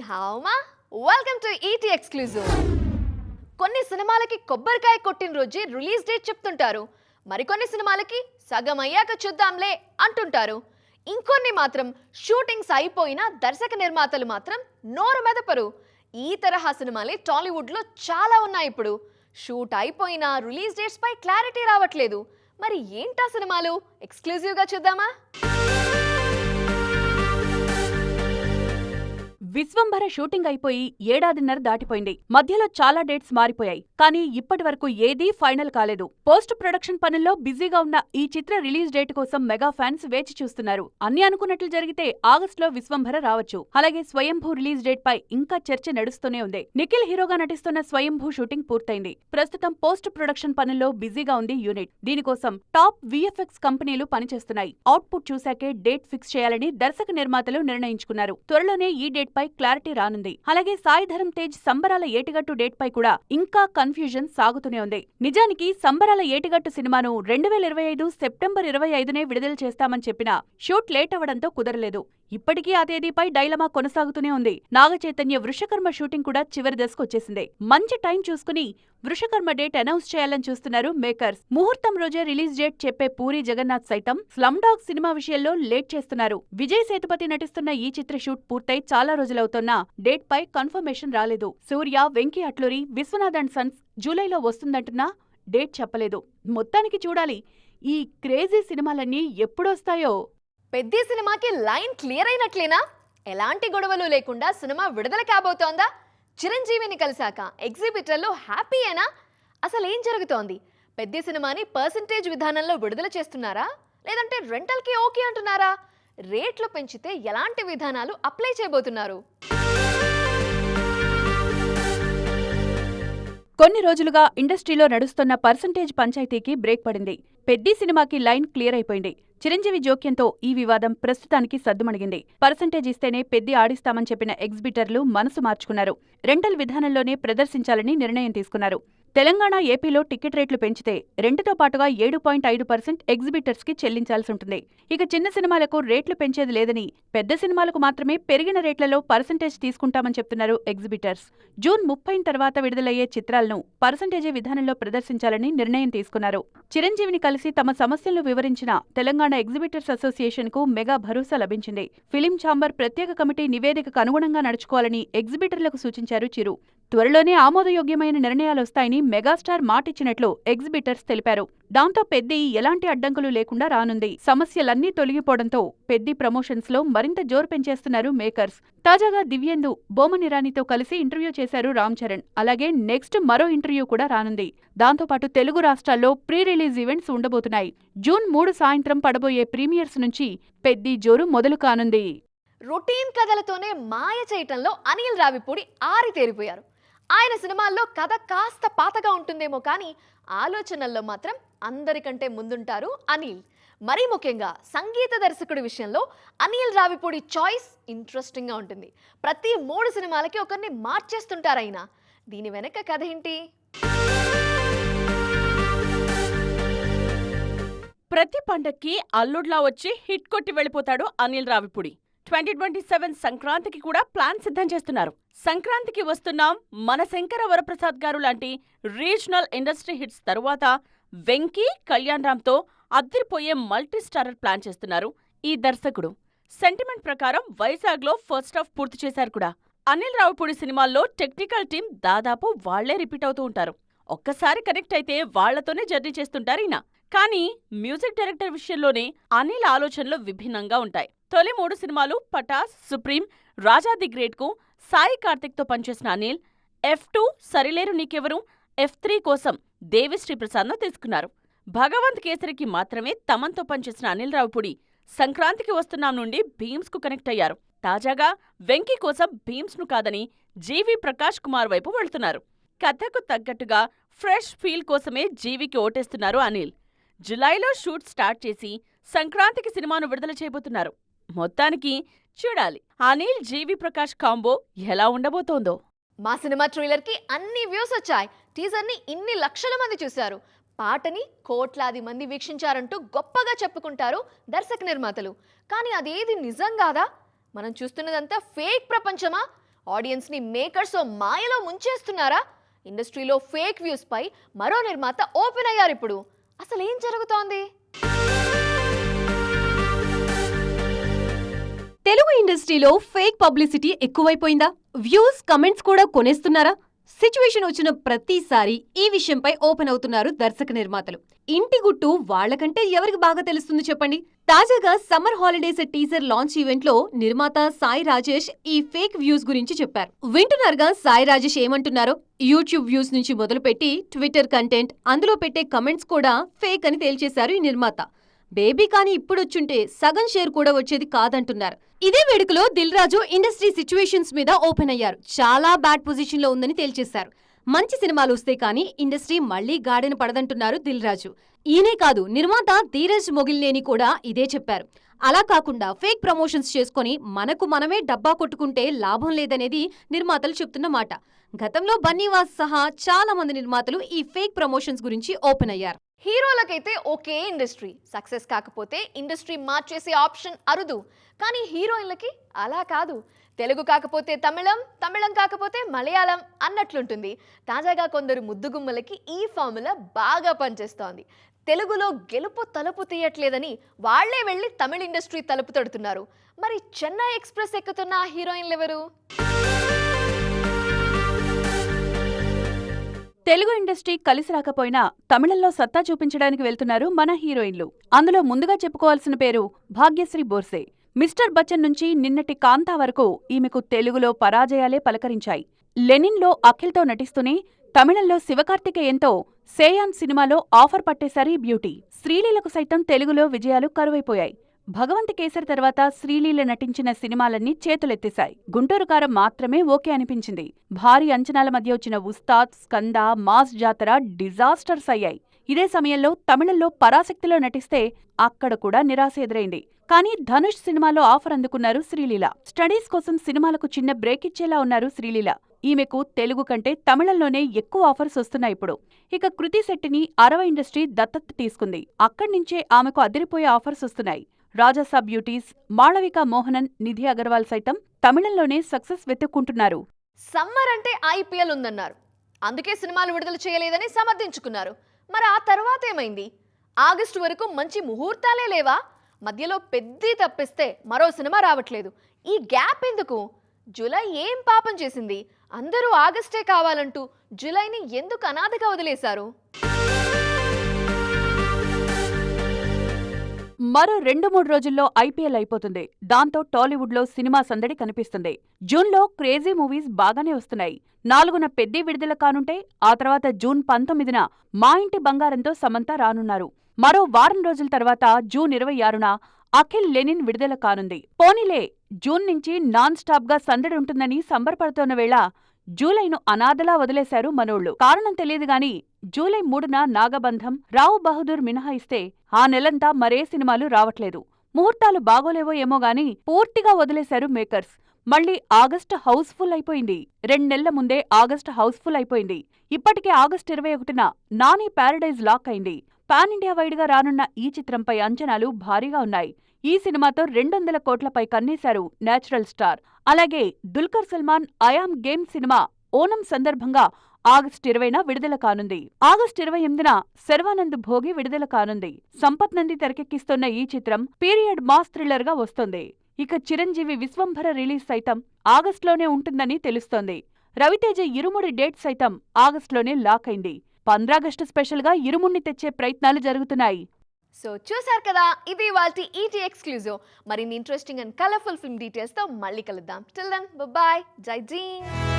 హావమా welcome to ET exclusive. కొన్ని సినిమాలకి కొబ్బరికాయ కొట్టిన రోజే రిలీజ్ డేట్ చెప్తుంటారు. మరికొన్ని సినిమాలకి సగం అయ్యాక చూద్దాంలే అంటుంటారు. ఇంకొన్ని మాత్రం షూటింగ్స్ అయిపోయినా దర్శక నిర్మాతలు మాత్రం నోరు మెదపరు. ఈ తరహా సినిమాలే టాలీవుడ్లో చాలా ఉన్నాయి. ఇప్పుడు షూట్ అయిపోయినా రిలీజ్ డేట్స్ పై క్లారిటీ రావట్లేదు. మరి ఏంటా సినిమాలు? ఎక్స్క్లూజివ్గా చూద్దామా? విశ్వంభర షూటింగ్ అయిపోయి ఏడాదిన్నర దాటిపోయింది. మధ్యలో చాలా డేట్స్ మారిపోయాయి. కానీ ఇప్పటి వరకు ఏదీ ఫైనల్ కాలేదు. పోస్ట్ ప్రొడక్షన్ పనుల్లో బిజీగా ఉన్న ఈ చిత్ర రిలీజ్ డేట్ కోసం మెగా ఫ్యాన్స్ వేచి చూస్తున్నారు. అన్ని అనుకున్నట్లు జరిగితే ఆగస్టులో విశ్వంభర రావచ్చు. అలాగే స్వయంభూ రిలీజ్ డేట్ పై ఇంకా చర్చ నడుస్తూనే ఉంది. నిఖిల్ హీరోగా నటిస్తున్న స్వయంభూ షూటింగ్ పూర్తయింది. ప్రస్తుతం పోస్ట్ ప్రొడక్షన్ పనుల్లో బిజీగా ఉంది యూనిట్. దీనికోసం టాప్ విఎఫ్ఎక్స్ కంపెనీలు పనిచేస్తున్నాయి. అవుట్పుట్ చూశాకే డేట్ ఫిక్స్ చేయాలని దర్శక నిర్మాతలు నిర్ణయించుకున్నారు. త్వరలోనే ఈ డేట్ పై క్లారిటీ రానుంది. అలాగే సాయి ధరమ్ తేజ్ సంబరాల ఏటిగట్టు డేట్ పై కూడా ఇంకా కన్ఫ్యూజన్ సాగుతూనే ఉంది. నిజానికి సంబరాల ఏటిగట్టు సినిమాను 2025 సెప్టెంబర్ 25నే విడుదల చేస్తామని చెప్పినా షూట్ లేట్ అవడంతో కుదరలేదు. ఇప్పటికీ ఆ తేదీపై డైలమా కొనసాగుతూనే ఉంది. నాగచైతన్య వృషకర్మ షూటింగ్ కూడా చివరి దశకు వచ్చేసింది. మంచి టైం చూసుకుని వృషకర్మ డేట్ అనౌన్స్ చేయాలని చూస్తున్నారు మేకర్స్. ముహూర్తం రోజే రిలీజ్ డేట్ చెప్పే పూరి జగన్నాథ్ సైతం స్లమ్ డాగ్ సినిమా విషయంలో లేట్ చేస్తున్నారు. విజయ్ సేతుపతి నటిస్తున్న ఈ చిత్ర షూట్ పూర్తయి చాలా రోజులవుతున్నా డేట్ పై కన్ఫర్మేషన్ రాలేదు. సూర్య, వెంకీ అట్లూరి, విశ్వనాథ్ అండ్ సన్స్ జూలైలో వస్తుందంటున్నా డేట్ చెప్పలేదు. మొత్తానికి చూడాలి ఈ క్రేజీ సినిమాలన్నీ ఎప్పుడొస్తాయో. పెద్ద సినిమాకి లైన్ క్లియర్ అయినట్లేనా? ఎలాంటి గొడవలు లేకుండా సినిమా విడుదల కాబోతోందా? చిరంజీవిని కలిశాక ఎగ్జిబిటర్లో హ్యాపీయేనా? అసలు ఏం జరుగుతోంది? పెద్ద సినిమాని పర్సంటేజ్ విధానంలో విడుదల చేస్తున్నారా, లేదంటే రెంటల్కి ఓకే అంటున్నారా? రేట్లు పెంచితే ఎలాంటి విధానాలు అప్లై చేయబోతున్నారు? కొన్ని రోజులుగా ఇండస్ట్రీలో నడుస్తున్న పర్సంటేజ్ పంచాయతీకి బ్రేక్ పడింది. పెద్ద సినిమాకి లైన్ క్లియర్ అయిపోయింది. చిరంజీవి జోక్యంతో ఈ వివాదం ప్రస్తుతానికి సద్దుమణిగింది. పర్సంటేజ్ ఇస్తేనే పెద్ద ఆడిస్తామని చెప్పిన ఎగ్జిబిటర్లు మనసు మార్చుకున్నారు. రెంటల్ విధానంలోనే ప్రదర్శించాలని నిర్ణయం తీసుకున్నారు. తెలంగాణ, ఏపీలో టికెట్ రేట్లు పెంచితే రెంటుతో పాటుగా 7.5% ఎగ్జిబిటర్స్ కి చెల్లించాల్సి ఉంటుంది. ఇక చిన్న సినిమాలకు రేట్లు పెంచేది లేదని, పెద్ద సినిమాలకు మాత్రమే పెరిగిన రేట్లలో పర్సంటేజ్ తీసుకుంటామని చెప్తున్నారు ఎగ్జిబిటర్స్. జూన్ 30 తర్వాత విడుదలయ్యే చిత్రాలను పర్సంటేజీ విధానంలో ప్రదర్శించాలని నిర్ణయం తీసుకున్నారు. చిరంజీవిని కలిసి తమ సమస్యలను వివరించిన తెలంగాణ ఎగ్జిబిటర్స్ అసోసియేషన్ కు మెగా భరోసా లభించింది. ఫిలిం ఛాంబర్ ప్రత్యేక కమిటీ నివేదికకు అనుగుణంగా నడుచుకోవాలని ఎగ్జిబిటర్లకు సూచించారు చిరు. త్వరలోనే ఆమోదయోగ్యమైన నిర్ణయాలొస్తాయని మెగాస్టార్ మాటిచ్చినట్లు ఎగ్జిబిటర్స్ తెలిపారు. దాంతో పెద్ది ఎలాంటి అడ్డంకులు లేకుండా రానుంది. సమస్యలన్నీ తొలగిపోవడంతో పెద్ది ప్రమోషన్స్ లో మరింత జోరు పెంచేస్తున్నారు మేకర్స్. తాజాగా దివ్యేందు, బోమన్ ఇరానీతో కలిసి ఇంటర్వ్యూ చేశారు రామ్ చరణ్. అలాగే నెక్స్ట్ మరో ఇంటర్వ్యూ కూడా రానుంది. దాంతోపాటు తెలుగు రాష్ట్రాల్లో ప్రీ రిలీజ్ ఈవెంట్స్ ఉండబోతున్నాయి. జూన్ 3 సాయంత్రం పడబోయే ప్రీమియర్స్ నుంచి పెద్ది జోరు మొదలు కానుంది. రొటీన్ కథలతోనే మాయ చేయటంలో అనిల్ రావిపూడి ఆరితేరిపోయారు. ఆయన సినిమాల్లో కథ కాస్త పాతగా ఉంటుందేమో కానీ ఆలోచనల్లో మాత్రం అందరికంటే ముందుంటారు అనిల్. మరీ ముఖ్యంగా సంగీత దర్శకుడి విషయంలో అనిల్ రావిపూడి చాయిస్ ఇంట్రెస్టింగ్గా ఉంటుంది. ప్రతి 3 సినిమాలకి ఒకరిని మార్చేస్తుంటారు ఆయన. దీని వెనక కథ ఏంటి? ప్రతి పండక్కి అల్లుడ్లా వచ్చి హిట్ కొట్టి వెళ్ళిపోతాడు అనిల్ రావిపూడి. 2027 సంక్రాంతికి కూడా ప్లాన్ సిద్ధం చేస్తున్నారు. సంక్రాంతికి వస్తున్నాం, మన శంకర వరప్రసాద్ గారు లాంటి రీజనల్ ఇండస్ట్రీ హిట్స్ తరువాత వెంకీ, కళ్యాణ్ రామ్తో అద్దరిపోయే మల్టీ స్టారర్ ప్లాన్ చేస్తున్నారు ఈ దర్శకుడు. సెంటిమెంట్ ప్రకారం వైజాగ్లో ఫస్ట్ హాఫ్ పూర్తి చేశారు కూడా. అనిల్ రావిపూడి సినిమాల్లో టెక్నికల్ టీం దాదాపు వాళ్లే రిపీట్ అవుతూ ఉంటారు. ఒక్కసారి కనెక్ట్ అయితే వాళ్లతోనే జర్నీ చేస్తుంటారు ఈయన. కానీ మ్యూజిక్ డైరెక్టర్ విషయంలోనే అనిల్ ఆలోచనలు విభిన్నంగా ఉంటాయి. తొలి 3 సినిమాలు Pataas, Supreme, Raja the Great కు సాయి కార్తిక్ తో పనిచేసిన అనిల్ F2, సరిలేరు నీకెవరు, F3 కోసం దేవిశ్రీ ప్రసాద్ను తీసుకున్నారు. భగవంత్ కేసరికి మాత్రమే తమన్తో పనిచేసిన అనిల్ రావిపూడి సంక్రాంతికి వస్తున్నాం నుండి భీమ్స్ కు కనెక్ట్ అయ్యారు. తాజాగా వెంకీ కోసం భీమ్స్ ను కాదని జీవి ప్రకాష్ కుమార్ వైపు వెళ్తున్నారు. కథకు తగ్గట్టుగా ఫ్రెష్ ఫీల్ కోసమే జీవికి ఓటేస్తున్నారు అనిల్. జులైలో షూట్ స్టార్ట్ చేసి సంక్రాంతికి సినిమాను విడుదల చేయబోతున్నారు. మొత్తానికి చూడాలి అనిల్, జీవి ప్రకాష్ కాంబో ఎలా ఉండబోతోందో. మా సినిమా ట్రైలర్ కి అన్ని వ్యూస్ వచ్చాయి. టీజర్ ని ఇన్ని లక్షల మంది చూశారు. పాటని కోట్లాది మంది వీక్షించారంటూ గొప్పగా చెప్పుకుంటారు దర్శక నిర్మాతలు. కానీ అదేది నిజం కాదా? మనం చూస్తున్నదంతా ఫేక్ ప్రపంచమా? ఆడియన్స్ ని మేకర్స్ ఓ మాయలో ముంచేస్తున్నారా? ఇండస్ట్రీలో ఫేక్ వ్యూస్ పై మరో నిర్మాత ఓపెన్ అయ్యారు ఇప్పుడు. అసలు ఏం జరుగుతోంది? తెలుగు ఇండస్ట్రీలో ఫేక్ పబ్లిసిటీ ఎక్కువైపోయిందా? వ్యూస్, కమెంట్స్ కూడా కొనేస్తున్నారా? సిచ్యువేషన్ వచ్చిన ప్రతిసారి ఈ విషయంపై ఓపెన్ అవుతున్నారు దర్శక నిర్మాతలు. ఇంటి గుట్టు వాళ్ళకంటే ఎవరికి బాగా తెలుస్తుంది చెప్పండి? తాజాగా summer holidays teaser launch event లో నిర్మాత సాయి రాజేష్ ఈ ఫేక్ వ్యూస్ గురించి చెప్పారు. వింటున్నారుగా సాయి రాజేష్ ఏమంటున్నారో? యూట్యూబ్ వ్యూస్ నుంచి మొదలుపెట్టి ట్విట్టర్ కంటెంట్, అందులో పెట్టే కమెంట్స్ కూడా ఫేక్ అని తేల్చేశారు ఈ నిర్మాత. బేబీ కానీ ఇప్పుడొచ్చుంటే సగం షేర్ కూడా వచ్చేది కాదంటున్నారు. ఇదే వేడుకలో దిల్ రాజు ఇండస్ట్రీ సిచ్యువేషన్స్ మీద ఓపెన్ అయ్యారు. చాలా బ్యాడ్ పొజిషన్ లో ఉందని తేల్చేశారు. మంచి సినిమాలు వస్తే కానీ ఇండస్ట్రీ మళ్లీ గాడిన పడదంటున్నారు దిల్ రాజు. ఈయనే కాదు, నిర్మాత ధీరజ్ మొగిల్నేని కూడా ఇదే చెప్పారు. అలా కాకుండా ఫేక్ ప్రమోషన్స్ చేసుకుని మనకు మనమే డబ్బా కొట్టుకుంటే లాభం లేదనేది నిర్మాతలు చెప్తున్న మాట. గతంలో బన్నీవాస్ సహా చాలా మంది నిర్మాతలు ఈ ఫేక్ ప్రమోషన్స్ గురించి ఓపెన్ అయ్యారు. హీరోలకైతే ఒకే ఇండస్ట్రీ, సక్సెస్ కాకపోతే ఇండస్ట్రీ మార్చేసే ఆప్షన్ అరుదు. కానీ హీరోయిన్లకి అలా కాదు. తెలుగు కాకపోతే తమిళం, తమిళం కాకపోతే మలయాళం అన్నట్లుంటుంది. తాజాగా కొందరు ముద్దుగుమ్మలకి ఈ ఫార్ములా బాగా పనిచేస్తోంది. తెలుగులో గెలుపు తలుపు తీయట్లేదని వాళ్లే వెళ్లి తమిళ ఇండస్ట్రీ తలుపు తడుతున్నారు. మరి చెన్నై ఎక్స్ప్రెస్ ఎక్కుతున్న ఆ హీరోయిన్లు ఎవరు? తెలుగు ఇండస్ట్రీ కలిసి రాకపోయినా తమిళంలో సత్తా చూపించడానికి వెళ్తున్నారు మన హీరోయిన్లు. అందులో ముందుగా చెప్పుకోవాల్సిన పేరు భాగ్యశ్రీ బోర్సే. మిస్టర్ బచ్చన్ నుంచి నిన్నటి కాంతా వరకు ఈమెకు తెలుగులో పరాజయాలే పలకరించాయి. లెనిన్లో అఖిల్తో నటిస్తూనే తమిళంలో శివకార్తికేయన్తో సేయాన్ సినిమాలో ఆఫర్ పట్టేశారు ఈ బ్యూటీ. శ్రీలీలకు సైతం తెలుగులో విజయాలు కరువైపోయాయి. భగవంత్ కేసరి తర్వాత శ్రీలీల నటించిన సినిమాలన్నీ చేతులెత్తేశాయి. గుంటూరు కారం మాత్రమే ఓకే అనిపించింది. భారీ అంచనాల మధ్య వచ్చిన ఉస్తాద్, స్కంద, మాస్ జాతర డిజాస్టర్స్ అయ్యాయి. ఇదే సమయంలో తమిళంలో పరాశక్తిలో నటిస్తే అక్కడ కూడా నిరాశ ఎదురైంది. కానీ ధనుష్ సినిమాలో ఆఫర్ అందుకున్నారు శ్రీలీల. స్టడీస్ కోసం సినిమాలకు చిన్న బ్రేక్ ఇచ్చేలా ఉన్నారు శ్రీలీల. ఈమెకు తెలుగు కంటే తమిళంలోనే ఎక్కువ ఆఫర్స్ వస్తున్నాయి ఇప్పుడు. ఇక కృతి శెట్టిని అరవ ఇండస్ట్రీ దత్తత తీసుకుంది. అక్కడి నుంచే ఆమెకు అదిరిపోయే ఆఫర్స్ వస్తున్నాయి. రాజసా బ్యూటీస్, మాళవిక మోహనన్, నిధి అగర్వాల్ సైతం తమిళంలోనే సక్సెస్ వెతుక్కుంటున్నారు. సమ్మర్ అంటే ఐపీఎల్ ఉందన్నారు, అందుకే సినిమాలు విడుదల చేయలేదని సమర్థించుకున్నారు. మరి ఆ తర్వాత ఏమైంది? ఆగస్టు వరకు మంచి ముహూర్తాలే లేవా? మధ్యలో పెద్ద తప్పిస్తే మరో సినిమా రావట్లేదు. ఈ గ్యాప్ ఎందుకు? జూలై ఏం పాపం చేసింది? అందరూ ఆగస్టే కావాలంటూ జూలైని ఎందుకు అనాథగా వదిలేశారు? మరో 2-3 రోజుల్లో ఐపీఎల్ అయిపోతుంది. దాంతో టాలీవుడ్లో సినిమా సందడి కనిపిస్తుంది. జూన్లో క్రేజీ మూవీస్ బాగానే వస్తున్నాయి. 4న పెద్ది విడుదల కానుంటే ఆ తర్వాత జూన్ 19న మా ఇంటి బంగారంతో సమంత రానున్నారు. మరో వారం రోజుల తర్వాత జూన్ 26న అఖిల్ లెనిన్ విడుదల కానుంది. పోనీలే, జూన్ నుంచి నాన్ స్టాప్ గా సందడి ఉంటుందని సంబరపడుతోన్న వేళ జూలైను అనాథలా వదిలేశారు మనోళ్లు. కారణం తెలియదు గాని జూలై 3న నాగబంధం, రావు బహదూర్ మినహాయిస్తే ఆ నెలంతా మరే సినిమాలు రావట్లేదు. ముహూర్తాలు బాగోలేవో ఏమో గాని పూర్తిగా వదిలేశారు మేకర్స్. మళ్లీ ఆగస్టు హౌస్ఫుల్ అయిపోయింది. 2 నెలల ముందే ఆగస్టు హౌస్ఫుల్ అయిపోయింది. ఇప్పటికే ఆగస్టు 21న నాని ప్యారడైజ్ లాక్ అయింది. పాన్ ఇండియా వైడ్ గా రానున్న ఈ చిత్రంపై అంచనాలు భారీగా ఉన్నాయి. ఈ సినిమాతో 200 కోట్లపై కన్నేశారు నేచురల్ స్టార్. అలాగే Dulquer Salman I'm game cinema Onam సందర్భంగా ఆగస్టు 20న విడుదల కానుంది. ఆగస్టు 28న శర్వానంద్ భోగి విడుదల కానుంది. సంపత్ నంది తెరకెక్కిస్తున్న ఈ చిత్రం పీరియడ్ మాస్ థ్రిల్లర్ గా వస్తోంది. ఇక చిరంజీవి విశ్వంభర రిలీజ్ సైతం ఆగస్టులోనే ఉంటుందని తెలుస్తోంది. రవితేజ ఇరుముడి డేట్ సైతం ఆగస్టులోనే లాక్ అయింది. 15 ఆగస్టు స్పెషల్ గా ఇరుముడిని తెచ్చే ప్రయత్నాలు జరుగుతున్నాయి. సో చూసారు కదా, ఇది ఇవాల్టి ఈటీ ఎక్స్క్లూజివ్. మరిన్ని interesting and colourful film details తో మళ్ళీ కలుద్దాం. టిల్ దెన్ బై బై, జై జీన్.